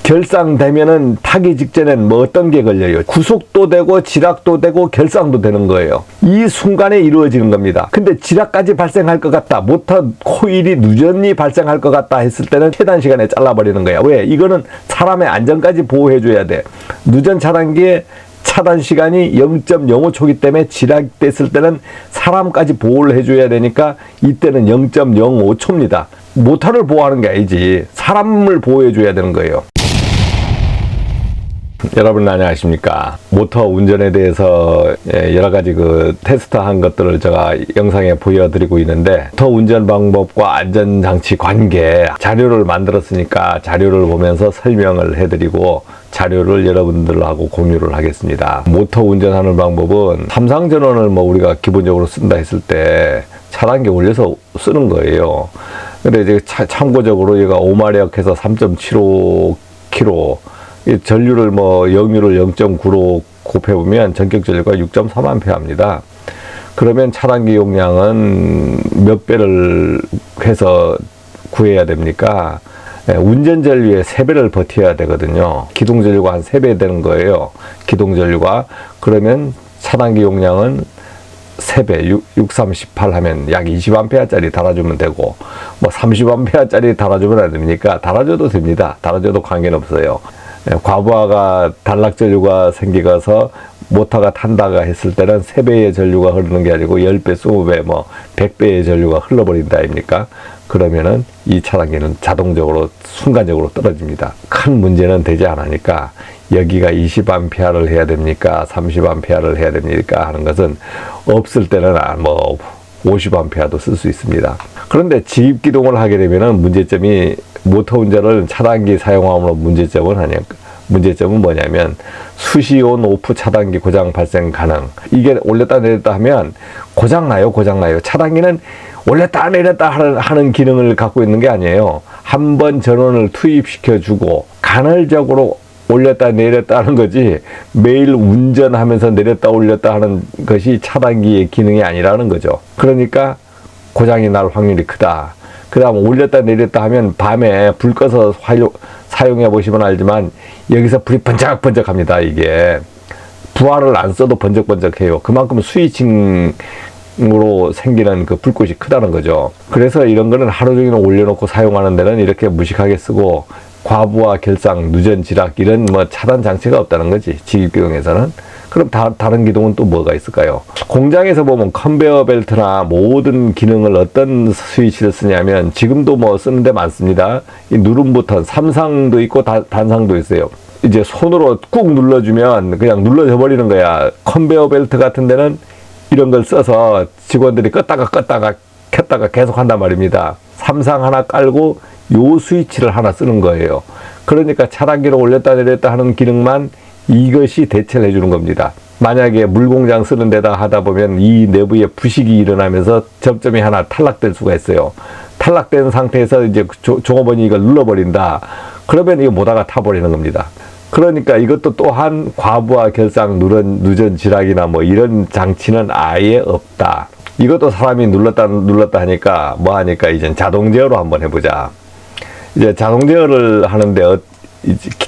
결상되면은 타기 직전엔 뭐 어떤 게 걸려요? 구속도 되고 지락도 되고 결상도 되는 거예요. 이 순간에 이루어지는 겁니다. 근데 지락까지 발생할 것 같다, 모터 코일이 누전이 발생할 것 같다 했을 때는 최단 시간에 잘라버리는 거야. 왜? 이거는 사람의 안전까지 보호해줘야 돼. 누전 차단기에 차단 시간이 0.05초기 때문에 지락됐을 때는 사람까지 보호를 해줘야 되니까 이때는 0.05초입니다. 모터를 보호하는 게 아니지, 사람을 보호해줘야 되는 거예요. 여러분 안녕하십니까. 모터 운전에 대해서 여러 가지 테스트한 것들을 제가 영상에 보여드리고 있는데, 모터 운전 방법과 안전장치 관계 자료를 만들었으니까 자료를 보면서 설명을 해드리고 자료를 여러분들하고 공유를 하겠습니다. 모터 운전하는 방법은 삼상 전원을 우리가 기본적으로 쓴다 했을 때 차단기 올려서 쓰는 거예요. 근데 이제 참고적으로 얘가 5마력해서 3.75kg, 전류를 영유를 0.9로 곱해보면 전격 전류가 6.3A입니다. 그러면 차단기 용량은 몇 배를 해서 구해야 됩니까? 운전 전류의 3배를 버텨야 되거든요. 기동 전류가 한 3배 되는 거예요. 기동 전류가. 그러면 차단기 용량은 3배, 6, 3, 18 하면 약 20A짜리 달아주면 되고, 30A짜리 달아주면 안 됩니까? 달아줘도 됩니다. 달아줘도 관계는 없어요. 과부하가 단락 전류가 생기어서 모터가 탄다가 했을 때는 3배의 전류가 흐르는 게 아니고 10배, 20배, 100배의 전류가 흘러버린다 아닙니까? 그러면은 이 차단기는 자동적으로 순간적으로 떨어집니다. 큰 문제는 되지 않으니까 여기가 20A를 해야 됩니까? 30A를 해야 됩니까? 하는 것은 없을 때는 50A도 쓸 수 있습니다. 그런데 지입기동을 하게 되면은 문제점이, 모터 운전을 차단기 사용함으로 문제점은 뭐냐면 수시 온 오프 차단기 고장 발생 가능. 이게 올렸다 내렸다 하면 고장나요. 차단기는 올렸다 내렸다 하는 기능을 갖고 있는 게 아니에요. 한번 전원을 투입시켜주고 간헐적으로 올렸다 내렸다 하는 거지, 매일 운전하면서 내렸다 올렸다 하는 것이 차단기의 기능이 아니라는 거죠. 그러니까 고장이 날 확률이 크다. 그 다음 올렸다 내렸다 하면 밤에 불 꺼서 사용해 보시면 알지만 여기서 불이 번쩍번쩍 합니다. 이게 부하를 안 써도 번쩍번쩍해요. 그만큼 스위칭으로 생기는 그 불꽃이 크다는 거죠. 그래서 이런 거는 하루 종일 올려놓고 사용하는 데는 이렇게 무식하게 쓰고, 과부하, 결상, 누전, 지락 이런 차단 장치가 없다는 거지, 지입기동에서는. 그럼 다른 기동은 또 뭐가 있을까요? 공장에서 보면 컨베어 벨트나 모든 기능을 어떤 스위치를 쓰냐면, 지금도 쓰는 데 많습니다. 이 누름 버튼, 삼상도 있고 단상도 있어요. 이제 손으로 꾹 눌러주면 그냥 눌러져 버리는 거야. 컨베어 벨트 같은 데는 이런 걸 써서 직원들이 껐다가 켰다가 계속 한단 말입니다. 삼상 하나 깔고 요 스위치를 하나 쓰는 거예요. 그러니까 차단기를 올렸다 내렸다 하는 기능만 이것이 대체를 해주는 겁니다. 만약에 물공장 쓰는 데다 하다 보면 이 내부에 부식이 일어나면서 접점이 하나 탈락될 수가 있어요. 탈락된 상태에서 이제 종업원이 이걸 눌러버린다. 그러면 이거 모다가 타버리는 겁니다. 그러니까 이것도 또한 과부하, 결상, 누전, 지락이나 이런 장치는 아예 없다. 이것도 사람이 눌렀다 하니까 이제 자동 제어로 한번 해보자. 이제 자동 제어를 하는데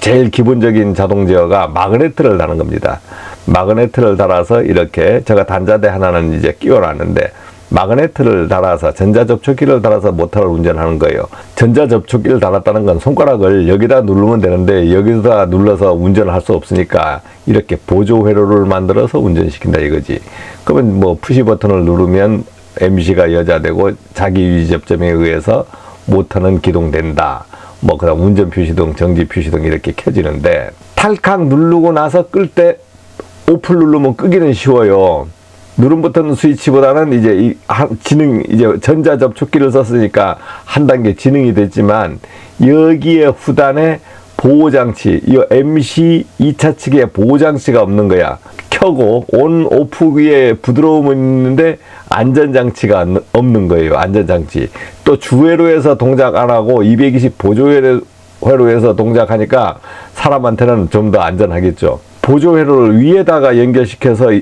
제일 기본적인 자동 제어가 마그네트를 다는 겁니다. 마그네트를 달아서 이렇게, 제가 단자대 하나는 이제 끼워놨는데, 마그네트를 달아서, 전자접촉기를 달아서 모터를 운전하는 거예요. 전자접촉기를 달았다는 건 손가락을 여기다 누르면 되는데 여기다 눌러서 운전을 할 수 없으니까 이렇게 보조 회로를 만들어서 운전시킨다 이거지. 그러면 푸시 버튼을 누르면 MC가 여자되고 자기 유지 접점에 의해서 모터는 기동된다. 그다음 운전 표시등, 정지 표시등 이렇게 켜지는데, 탈칵 누르고 나서 끌 때 오프를 누르면 끄기는 쉬워요. 누름 버튼 스위치보다는 이제 이제 전자 접촉기를 썼으니까 한 단계 진행이 됐지만, 여기에 후단에 보호장치, 이 MC 2차 측에 보호장치가 없는 거야. 켜고 온 오프 위에 부드러움은 있는데 안전장치가 없는 거예요. 안전장치. 또 주회로에서 동작 안 하고 220 보조회로에서 동작하니까 사람한테는 좀 더 안전하겠죠. 보조회로를 위에다가 연결시켜서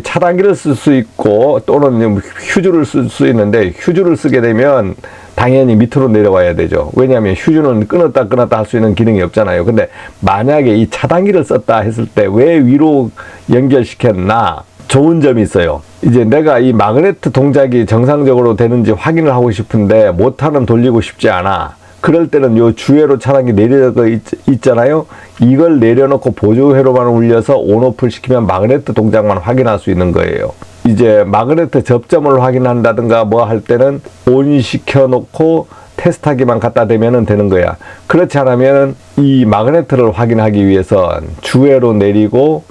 차단기를 쓸 수 있고 또는 휴즈를 쓸 수 있는데, 휴즈를 쓰게 되면 당연히 밑으로 내려와야 되죠. 왜냐하면 휴즈는 끊었다 할 수 있는 기능이 없잖아요. 근데 만약에 이 차단기를 썼다 했을 때 왜 위로 연결시켰나? 좋은 점이 있어요. 이제 내가 이 마그네트 동작이 정상적으로 되는지 확인을 하고 싶은데 모터는 돌리고 싶지 않아. 그럴 때는 요 주회로 차단기 내려져 있잖아요. 이걸 내려놓고 보조회로만 올려서 온오프를 시키면 마그네트 동작만 확인할 수 있는 거예요. 이제 마그네트 접점을 확인한다든가 뭐 할 때는 온 시켜놓고 테스트하기만 갖다 대면은 되는 거야. 그렇지 않으면 이 마그네트를 확인하기 위해서 주회로 내리고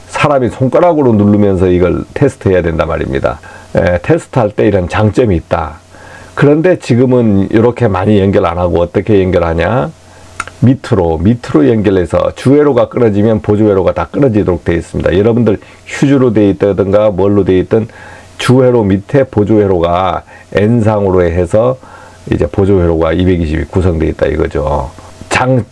사람이 손가락으로 누르면서 이걸 테스트해야 된단 말입니다. 테스트할 때 이런 장점이 있다. 그런데 지금은 이렇게 많이 연결 안 하고 어떻게 연결하냐? 밑으로 연결해서 주회로가 끊어지면 보조회로가 다 끊어지도록 되어 있습니다. 여러분들 휴즈로 되어 있다든가 뭘로 되어 있든 주회로 밑에 보조회로가 N상으로 해서 이제 보조회로가 220이 구성되어 있다 이거죠.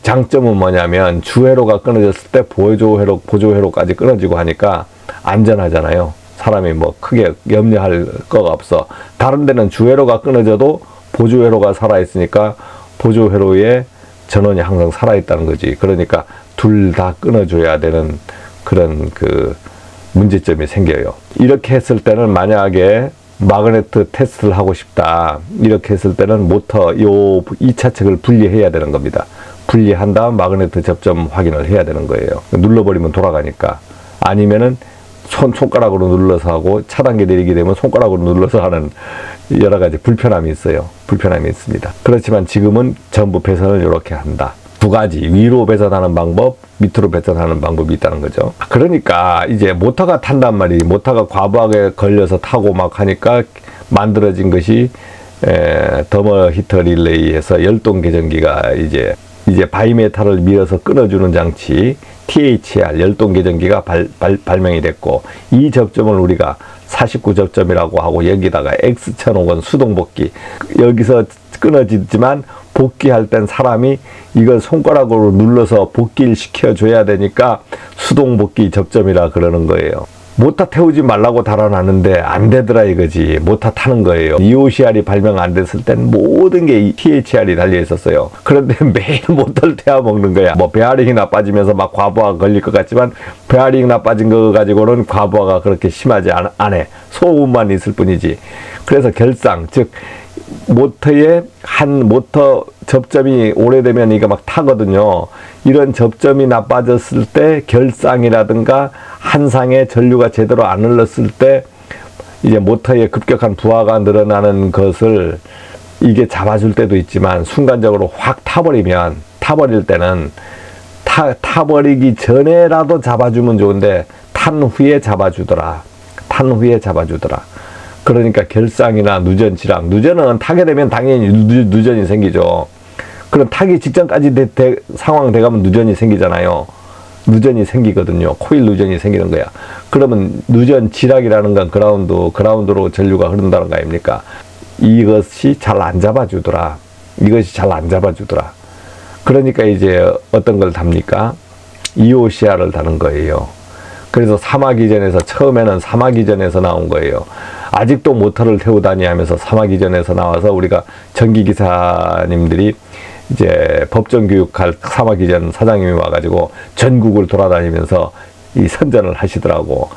장점은 뭐냐면 주회로가 끊어졌을 때 보조회로까지 끊어지고 하니까 안전하잖아요. 사람이 뭐 크게 염려할 거가 없어. 다른 데는 주회로가 끊어져도 보조회로가 살아있으니까 보조회로에 전원이 항상 살아있다는 거지. 그러니까 둘 다 끊어줘야 되는 그런 그 문제점이 생겨요. 이렇게 했을 때는 만약에 마그네트 테스트를 하고 싶다. 이렇게 했을 때는 모터 요 2차측을 분리해야 되는 겁니다. 분리한 다음 마그네트 접점 확인을 해야 되는 거예요. 눌러버리면 돌아가니까. 아니면은 손가락으로 눌러서 하고 차단기 내리게 되면 손가락으로 눌러서 하는 여러 가지 불편함이 있어요. 불편함이 있습니다. 그렇지만 지금은 전부 배선을 이렇게 한다. 두 가지, 위로 배선하는 방법, 밑으로 배선하는 방법이 있다는 거죠. 그러니까 이제 모터가 탄단 말이에요. 모터가 과부하게 걸려서 타고 막 하니까 만들어진 것이 더머 히터 릴레이에서 열동 계전기가 이제 바이메탈을 밀어서 끊어주는 장치 THR 열동 계전기가 발명이 됐고, 이 접점을 우리가 49 접점이라고 하고 여기다가 X1005건 수동 복귀, 여기서 끊어지지만 복귀할 땐 사람이 이걸 손가락으로 눌러서 복귀를 시켜줘야 되니까 수동 복귀 접점이라 그러는 거예요. 모터 태우지 말라고 달아놨는데 안 되더라 이거지. 모터 타는 거예요. EOCR이 발명 안 됐을 땐 모든 게 THR이 달려 있었어요. 그런데 매일 모터를 태워 먹는 거야. 뭐 베어링이 나빠지면서 막 과부하가 걸릴 것 같지만 베어링이 나빠진 거 가지고는 과부하가 그렇게 심하지 않아. 소음만 있을 뿐이지. 그래서 결상, 즉 모터에 한 모터 접점이 오래되면 이게 막 타거든요. 이런 접점이 나빠졌을 때 결상이라든가 한 상에 전류가 제대로 안 흘렀을 때 이제 모터에 급격한 부하가 늘어나는 것을 이게 잡아줄 때도 있지만 순간적으로 확 타버릴 때는 타버리기 전에라도 잡아주면 좋은데 탄 후에 잡아주더라. 그러니까 결상이나 누전 질항, 누전은 타게 되면 당연히 누전이 생기죠. 그럼 타기 직전까지 상황 돼가면 누전이 생기잖아요. 누전이 생기거든요. 코일 누전이 생기는 거야. 그러면 누전 지락이라는 건 그라운드로 전류가 흐른다는 거 아닙니까? 이것이 잘 안 잡아주더라. 그러니까 이제 어떤 걸 답니까? EOCR을 다는 거예요. 그래서 처음에는 사마기전에서 나온 거예요. 아직도 모터를 태우다니 하면서 사마기전에서 나와서 우리가 전기기사님들이 이제 법정 교육할 사마기전 사장님이 와가지고 전국을 돌아다니면서 이 선전을 하시더라고.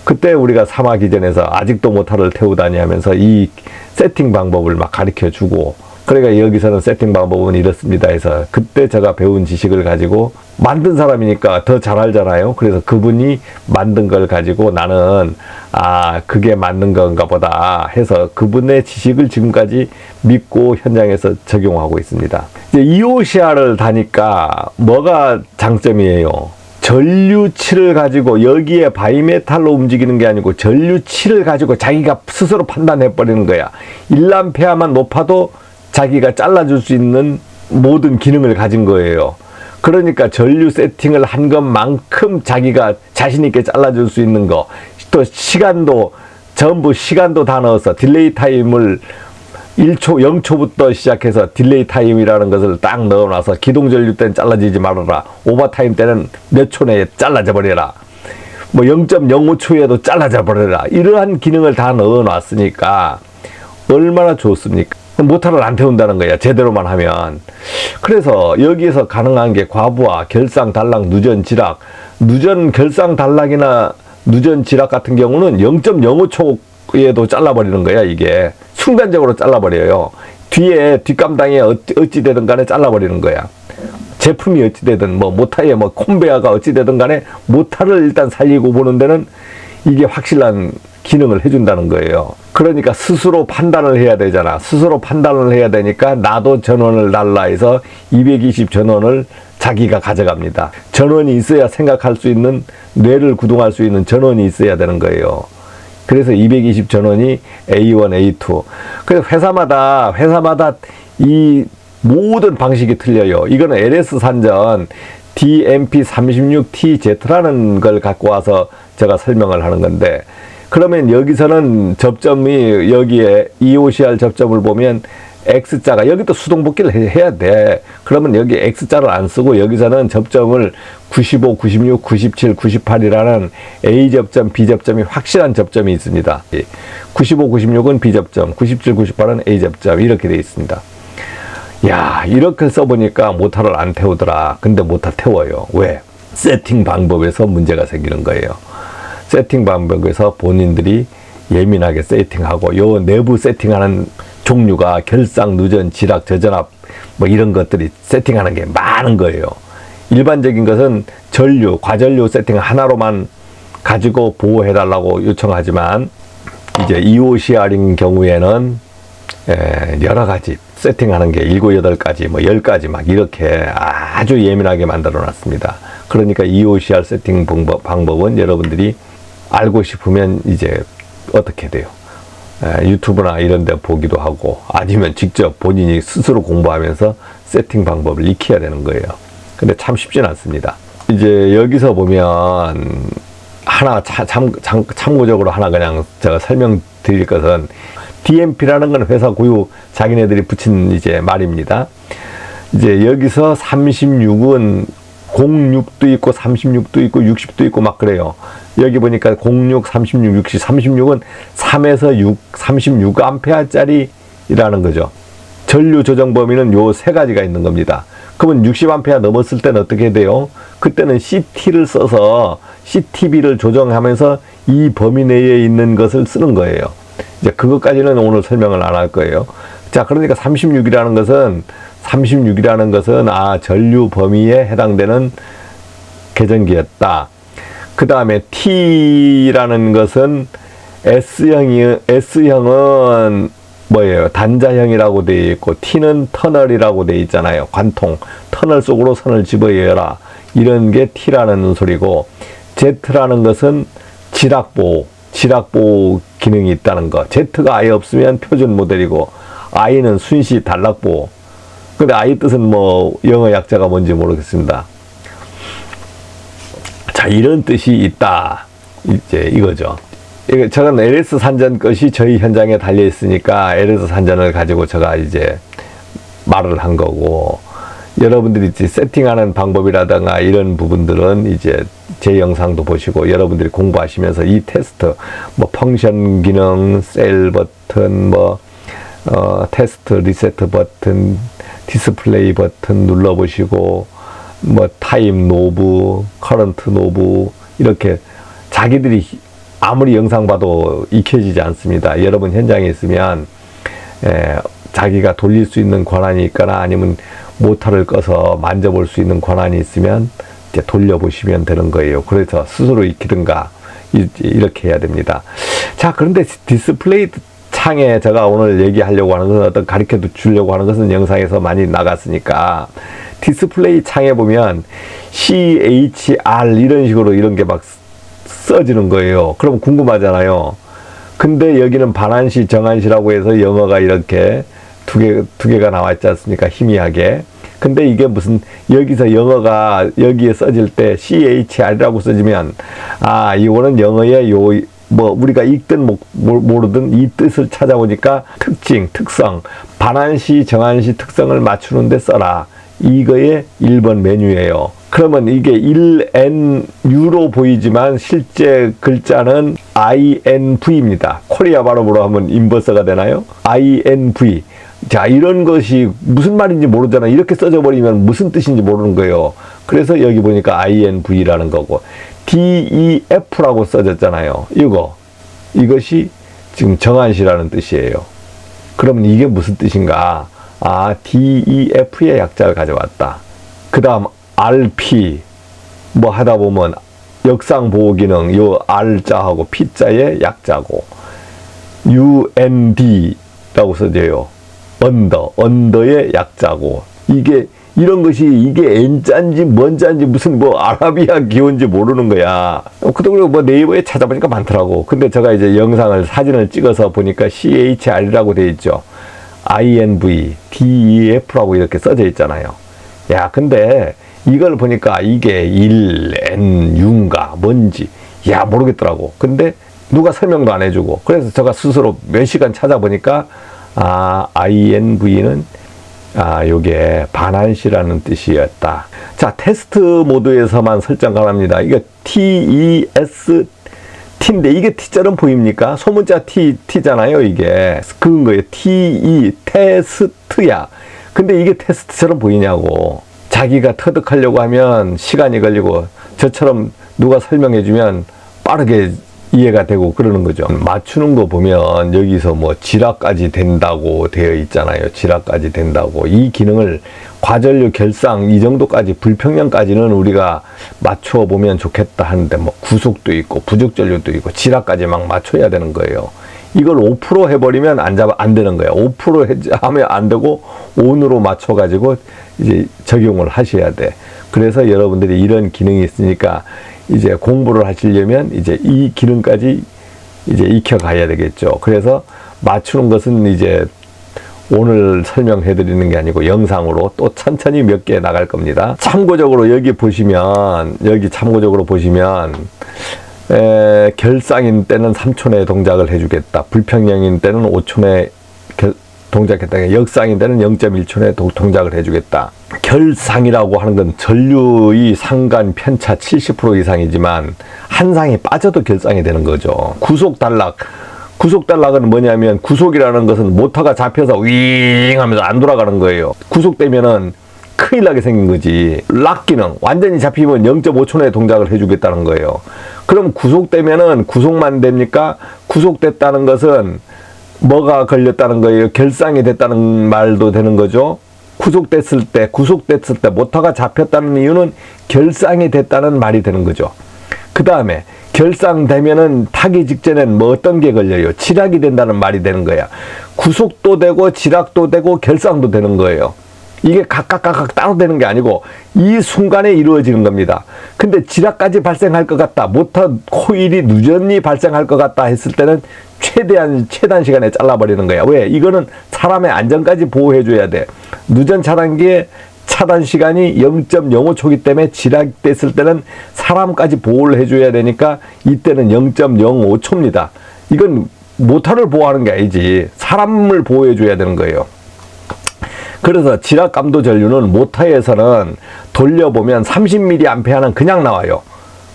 그때 우리가 사마기전에서 아직도 모터를 태우다니 하면서 이 세팅 방법을 막 가르쳐 주고, 그러니까 여기서는 세팅 방법은 이렇습니다 해서 그때 제가 배운 지식을 가지고 만든 사람이니까 더 잘 알잖아요. 그래서 그분이 만든 걸 가지고 나는 그게 맞는 건가 보다 해서 그분의 지식을 지금까지 믿고 현장에서 적용하고 있습니다. 이제 EOCR을 다니까 뭐가 장점이에요? 전류치를 가지고, 여기에 바이메탈로 움직이는 게 아니고 전류치를 가지고 자기가 스스로 판단해 버리는 거야. 1A 높아도 자기가 잘라줄 수 있는 모든 기능을 가진 거예요. 그러니까 전류 세팅을 한 것만큼 자기가 자신있게 잘라줄 수 있는 거, 또 전부 시간도 다 넣어서 딜레이 타임을 1초, 0초부터 시작해서 딜레이 타임이라는 것을 딱 넣어놔서 기동 전류 때는 잘라지지 말아라. 오버타임 때는 몇 초 내에 잘라져 버려라. 뭐 0.05초에도 잘라져 버려라. 이러한 기능을 다 넣어놨으니까 얼마나 좋습니까? 모타를 안 태운다는 거야. 제대로만 하면. 그래서 여기에서 가능한 게 과부하, 결상, 단락, 누전, 지락. 누전, 결상, 단락이나 누전, 지락 같은 경우는 0.05초에도 잘라버리는 거야. 이게 순간적으로 잘라버려요. 뒤에 뒷감당에 어찌되든 간에 잘라버리는 거야. 제품이 어찌되든 뭐 모타의 뭐 콤베아가 어찌되든 간에 모타를 일단 살리고 보는 데는 이게 확실한 기능을 해준다는 거예요. 그러니까 스스로 판단을 해야 되잖아. 스스로 판단을 해야 되니까 나도 전원을 달라 해서 220 전원을 자기가 가져갑니다. 전원이 있어야 생각할 수 있는, 뇌를 구동할 수 있는 전원이 있어야 되는 거예요. 그래서 220 전원이 A1, A2. 그래서 회사마다 이 모든 방식이 틀려요. 이거는 LS 산전 DMP36TZ라는 걸 갖고 와서 제가 설명을 하는 건데, 그러면 여기서는 접점이, 여기에 EOCR 접점을 보면 X자가, 여기도 수동복귀를 해야 돼. 그러면 여기 X자를 안 쓰고 여기서는 접점을 95, 96, 97, 98이라는 A접점, B접점이 확실한 접점이 있습니다. 95, 96은 B접점, 97, 98은 A접점, 이렇게 되어 있습니다. 야, 이렇게 써보니까 모타를 안 태우더라. 근데 모타 태워요. 왜? 세팅 방법에서 문제가 생기는 거예요. 세팅 방법에서 본인들이 예민하게 세팅하고, 요 내부 세팅하는 종류가 결상, 누전, 지락, 저전압 뭐 이런 것들이 세팅하는 게 많은 거예요. 일반적인 것은 전류, 과전류 세팅 하나로만 가지고 보호해달라고 요청하지만, 이제 EOCR인 경우에는 여러 가지 세팅하는 게 7, 8가지, 뭐 10가지 막 이렇게 아주 예민하게 만들어 놨습니다. 그러니까 EOCR 세팅 방법은 여러분들이 알고 싶으면 이제 어떻게 돼요? 유튜브나 이런 데 보기도 하고, 아니면 직접 본인이 스스로 공부하면서 세팅 방법을 익혀야 되는 거예요. 근데 참 쉽진 않습니다. 이제 여기서 보면 하나 참고적으로 하나 그냥 제가 설명드릴 것은, DMP라는 건 회사 고유 자기네들이 붙인 이제 말입니다. 이제 여기서 36은 06도 있고 36도 있고 60도 있고 막 그래요. 여기 보니까 06, 36, 60, 36은 3에서 6, 36A짜리라는 거죠. 전류 조정 범위는 요 세 가지가 있는 겁니다. 그러면 60A 넘었을 때는 어떻게 돼요? 그때는 CT를 써서 CTB를 조정하면서 이 범위 내에 있는 것을 쓰는 거예요. 이제 그것까지는 오늘 설명을 안 할 거예요. 자, 그러니까 36이라는 것은 전류 범위에 해당되는 계전기였다. 그 다음에 T라는 것은 S형은 뭐예요? 단자형이라고 되어 있고, T는 터널이라고 되어 있잖아요. 관통, 터널 속으로 선을 집어넣어라, 이런 게 T라는 소리고, Z라는 것은 지락보호 기능이 있다는 거. Z가 아예 없으면 표준 모델이고, I는 순시 단락보호. 근데 I 뜻은 뭐 영어 약자가 뭔지 모르겠습니다. 자, 이런 뜻이 있다, 이제 이거죠. 저는 LS 산전 것이 저희 현장에 달려 있으니까 LS 산전을 가지고 제가 이제 말을 한 거고, 여러분들이 이제 세팅하는 방법이라든가 이런 부분들은 이제 제 영상도 보시고, 여러분들이 공부하시면서 이 테스트, 뭐 펑션 기능, 셀 버튼, 테스트 리세트 버튼, 디스플레이 버튼 눌러보시고, 뭐 타임 노브, 커런트 노브, 이렇게 자기들이 아무리 영상 봐도 익혀지지 않습니다. 여러분 현장에 있으면 자기가 돌릴 수 있는 권한이 있거나 아니면 모터를 꺼서 만져볼 수 있는 권한이 있으면 이제 돌려보시면 되는 거예요. 그래서 스스로 익히든가 이렇게 해야 됩니다. 자, 그런데 디스플레이 창에 제가 오늘 얘기하려고 하는 것은, 어떤 가르쳐 주려고 하는 것은 영상에서 많이 나갔으니까, 디스플레이 창에 보면 CHR 이런 식으로 이런 게 막 써지는 거예요. 그럼 궁금하잖아요. 근데 여기는 반환시, 정환시라고 해서 영어가 이렇게 두 개가 나와 있지 않습니까? 희미하게. 근데 이게 무슨, 여기서 영어가 여기에 써질 때 CHR이라고 써지면, 이거는 영어의 우리가 읽든 모르든 이 뜻을 찾아보니까 특성, 반환시, 정환시 특성을 맞추는데 써라, 이거의 1번 메뉴예요. 그러면 이게 1NU로 보이지만 실제 글자는 INV입니다. 코리아 발음으로 하면 인버서가 되나요? INV. 자, 이런 것이 무슨 말인지 모르잖아. 이렇게 써져 버리면 무슨 뜻인지 모르는 거예요. 그래서 여기 보니까 INV라는 거고, DEF라고 써졌잖아요. 이것이 지금 정한시라는 뜻이에요. 그러면 이게 무슨 뜻인가? 아, DEF의 약자를 가져왔다. 그 다음 RP 뭐 하다 보면 역상보호기능 요 R자하고 P자의 약자고, UND라고 써져요. 언더의 약자고, 이런 것이 이게 N자인지 뭔자인지 무슨 뭐 아라비아 기호인지 모르는 거야. 그리고 뭐 네이버에 찾아보니까 많더라고. 근데 제가 이제 영상을 사진을 찍어서 보니까 CHR이라고 돼 있죠. INV, DEF라고 이렇게 써져 있잖아요. 야, 근데 이걸 보니까 이게 1, N, U인가 뭔지 모르겠더라고. 근데 누가 설명도 안 해주고, 그래서 제가 스스로 몇 시간 찾아보니까 INV는 요게 반환시라는 뜻이었다. 자, 테스트 모드에서만 설정 가능합니다. 이게 T인데 이게 T자는 보입니까? 소문자 T잖아요. 이게 그건 거예요. 테스트야. 근데 이게 테스트처럼 보이냐고. 자기가 터득하려고 하면 시간이 걸리고, 저처럼 누가 설명해주면 빠르게 이해가 되고 그러는 거죠. 맞추는 거 보면 여기서 뭐 지라까지 된다고 되어 있잖아요. 지라까지 된다고. 이 기능을 과전류, 결상 이 정도까지, 불평량까지는 우리가 맞춰 보면 좋겠다 하는데, 뭐 구속도 있고 부적전류도 있고 지라까지 막 맞춰야 되는 거예요. 이걸 5% 해버리면 안 되는 거예요. 5% 하면 안 되고 ON으로 맞춰가지고 이제 적용을 하셔야 돼. 그래서 여러분들이 이런 기능이 있으니까 이제 공부를 하시려면 이제 이 기능까지 이제 익혀가야 되겠죠. 그래서 맞추는 것은 이제 오늘 설명해 드리는 게 아니고 영상으로 또 천천히 몇 개 나갈 겁니다. 참고적으로 여기 보시면, 결상인 때는 3초 내 동작을 해주겠다. 불평량인 때는 5초 내 동작했다. 역상인 때는 0.1초 내 동작을 해주겠다. 결상이라고 하는 건 전류의 상간 편차 70% 이상이지만 한 상이 빠져도 결상이 되는 거죠. 구속단락은 뭐냐면, 구속이라는 것은 모터가 잡혀서 윙 하면서 안 돌아가는 거예요. 구속되면은 큰일 나게 생긴 거지. 락 기능, 완전히 잡히면 0.5초 내에 동작을 해주겠다는 거예요. 그럼 구속되면은 구속만 됩니까? 구속됐다는 것은 뭐가 걸렸다는 거예요? 결상이 됐다는 말도 되는 거죠. 구속됐을 때 모터가 잡혔다는 이유는 결상이 됐다는 말이 되는 거죠. 그 다음에 결상되면은 타기 직전엔 뭐 어떤 게 걸려요? 지락이 된다는 말이 되는 거야. 구속도 되고 지락도 되고 결상도 되는 거예요. 이게 각각 따로 되는 게 아니고 이 순간에 이루어지는 겁니다. 근데 지락까지 발생할 것 같다, 모터 코일이 누전이 발생할 것 같다 했을 때는 최단 시간에 잘라버리는 거야. 왜? 이거는 사람의 안전까지 보호해줘야 돼. 누전 차단기의 차단 시간이 0.05초이기 때문에 지락됐을 때는 사람까지 보호를 해줘야 되니까 이때는 0.05초입니다. 이건 모터를 보호하는 게 아니지, 사람을 보호해줘야 되는 거예요. 그래서 지락 감도 전류는 모터에서는 돌려보면 30mA는 그냥 나와요.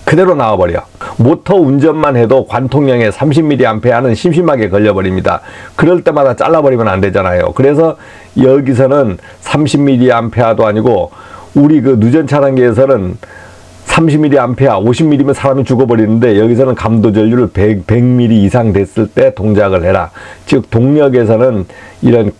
그대로 나와버려. 모터 운전만 해도 관통량에 30mA는 심심하게 걸려버립니다. 그럴 때마다 잘라버리면 안 되잖아요. 그래서 여기서는 30mA도 아니고, 우리 그 누전 차단기에서는 30mA, 50mA면 사람이 죽어버리는데, 여기서는 감도 전류를 100mA 이상 됐을 때 동작을 해라. 즉 동력에서는 이런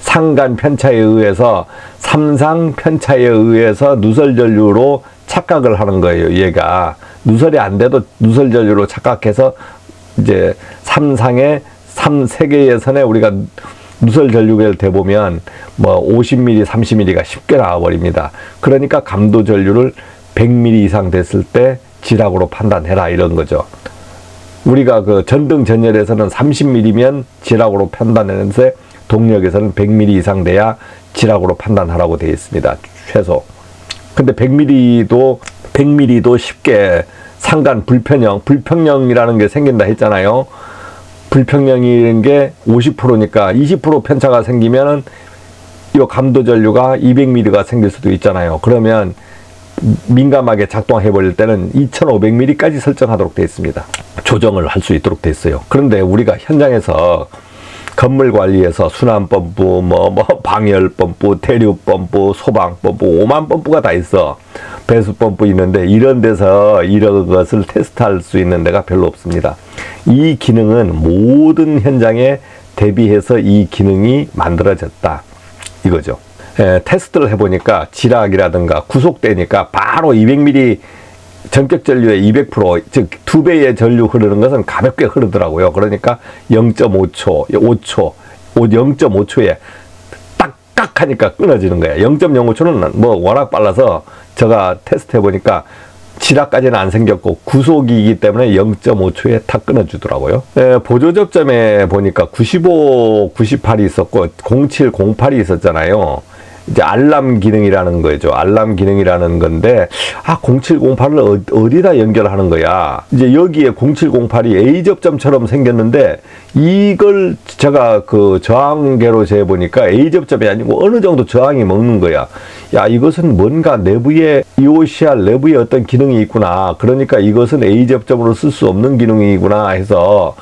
상간 편차에 의해서, 삼상 편차에 의해서 누설 전류로 착각을 하는 거예요. 얘가 누설이 안 돼도 누설 전류로 착각해서 이제 세계예선에 우리가 누설 전류를 대보면 뭐 50mm, 30mm가 쉽게 나와버립니다. 그러니까 감도 전류를 100mm 이상 됐을 때 지락으로 판단해라, 이런 거죠. 우리가 그 전등 전열에서는 30mm면 지락으로 판단하는데, 동력에서는 100mm 이상 돼야 지락으로 판단하라고 되어 있습니다. 최소. 근데 100mm도 쉽게 상간 불평령이라는 게 생긴다 했잖아요. 불평령이라는 게 50%니까 20% 편차가 생기면은 이 감도 전류가 200mm가 생길 수도 있잖아요. 그러면 민감하게 작동해 버릴 때는 2500mm까지 설정하도록 되어 있습니다. 조정을 할 수 있도록 되어 있어요. 그런데 우리가 현장에서 건물 관리에서 순환펌프, 방열 펌프, 대류 펌프, 소방 펌프, 5만 펌프가 다 있어. 배수 펌프 있는데 이런 데서 이런 것을 테스트할 수 있는 데가 별로 없습니다. 이 기능은 모든 현장에 대비해서 이 기능이 만들어졌다. 이거죠. 테스트를 해보니까 지락이라든가 구속되니까 바로 200ml 전격 전류의 200%, 즉 2배의 전류 흐르는 것은 가볍게 흐르더라고요. 그러니까 0.5초, 5초, 0.5초에 딱딱 하니까 끊어지는 거예요. 0.05초는 뭐 워낙 빨라서 제가 테스트 해보니까 지락까지는 안 생겼고 구속이기 때문에 0.5초에 탁 끊어주더라고요. 보조 접점에 보니까 95, 98이 있었고 07, 08이 있었잖아요. 이제 알람 기능이라는 거죠. 알람 기능이라는 건데 0708을 어디다 연결하는 거야. 이제 여기에 0708이 A 접점처럼 생겼는데 이걸 제가 그 저항계로 재보니까 A 접점이 아니고 어느 정도 저항이 먹는 거야. 야, 이것은 뭔가 내부에 EOCR 내부에 어떤 기능이 있구나. 그러니까 이것은 A 접점으로 쓸 수 없는 기능이구나 해서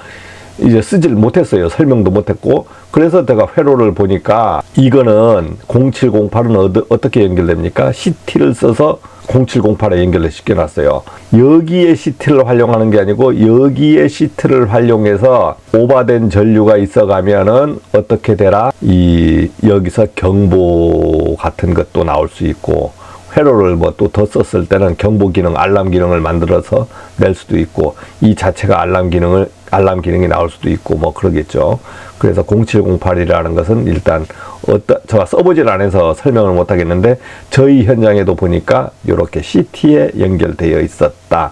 이제 쓰질 못했어요. 설명도 못했고. 그래서 제가 회로를 보니까 이거는 0708은 어떻게 연결됩니까? CT를 써서 0708에 연결을 시켜놨어요. 여기에 CT를 활용하는 게 아니고 여기에 CT를 활용해서 오버된 전류가 있어가면은 어떻게 되라? 여기서 경보 같은 것도 나올 수 있고 회로를 뭐 또 더 썼을 때는 경보 기능, 알람 기능을 만들어서 낼 수도 있고 이 자체가 알람 기능이 나올 수도 있고 뭐 그러겠죠. 그래서 0708이라는 것은 일단 제가 써보질 않아서 설명을 못 하겠는데 저희 현장에도 보니까 이렇게 CT에 연결되어 있었다.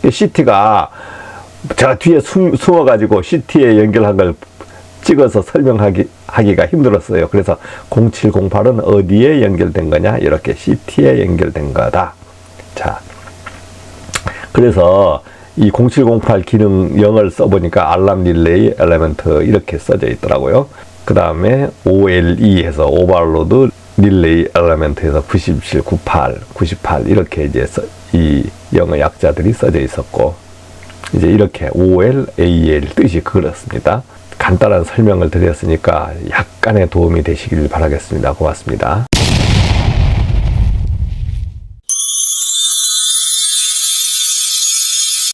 CT가 제가 뒤에 숨어가지고 CT에 연결한 걸 찍어서 설명하기가 힘들었어요. 그래서 0708은 어디에 연결된 거냐? 이렇게 CT에 연결된 거다. 자, 그래서 이 0708 기능 0을 써보니까 알람 릴레이 엘리먼트 이렇게 써져 있더라고요. 그 다음에 OLE 해서 오버로드 릴레이 엘리먼트에서 97, 98, 98 이렇게 이제 이 영어 약자들이 써져 있었고 이제 이렇게 OL, AL 뜻이 그렇습니다. 간단한 설명을 드렸으니까 약간의 도움이 되시길 바라겠습니다. 고맙습니다.